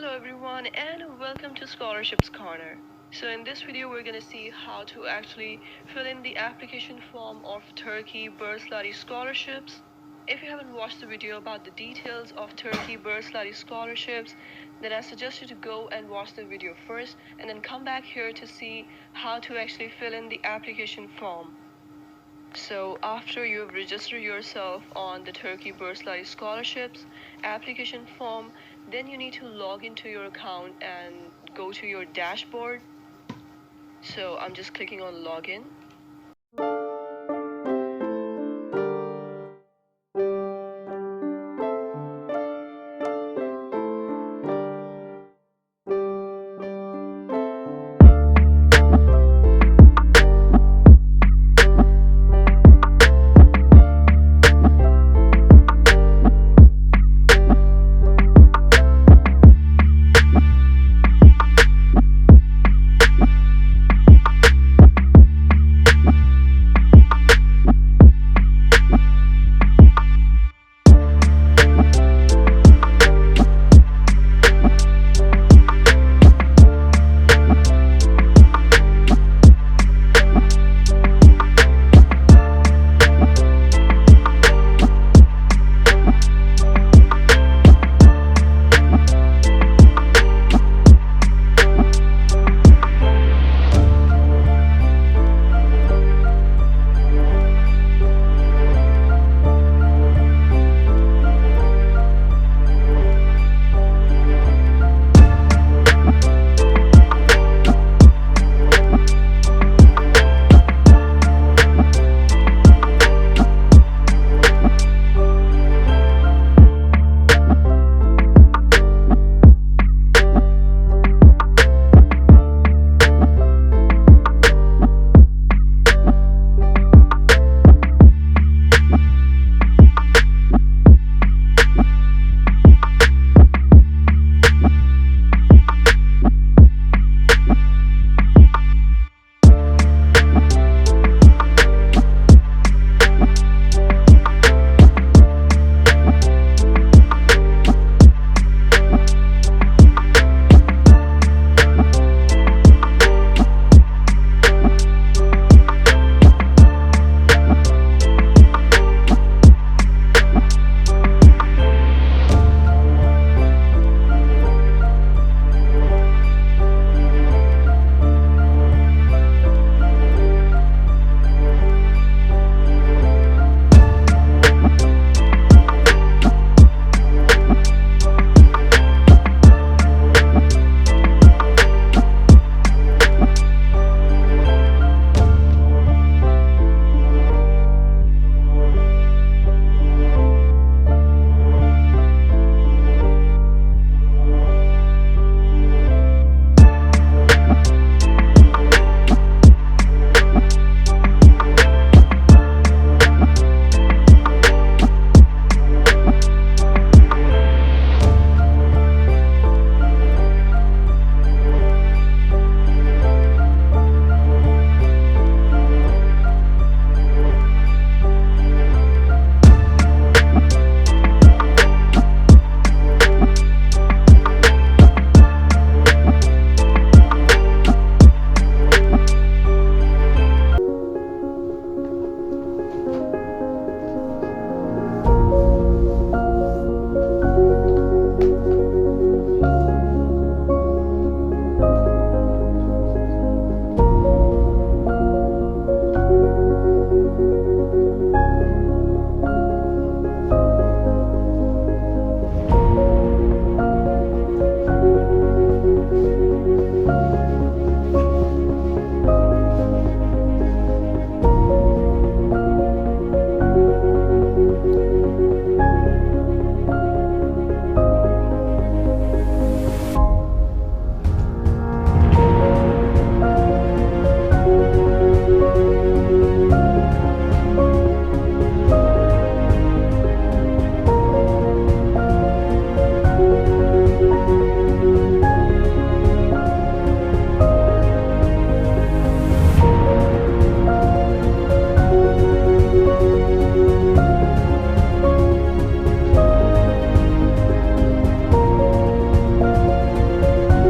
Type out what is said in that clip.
Hello everyone and welcome to Scholarships Corner. So in this video we're going to see how to actually fill in the application form of Turkey burslari scholarships. If you haven't watched the video about the details of Turkey burslari scholarships, then I suggest you to go and watch the video first and then come back here to see how to actually fill in the application form. So after you've registered yourself on the Turkey burslari scholarships application form, then you need to log into your account and go to your dashboard. So I'm just clicking on login.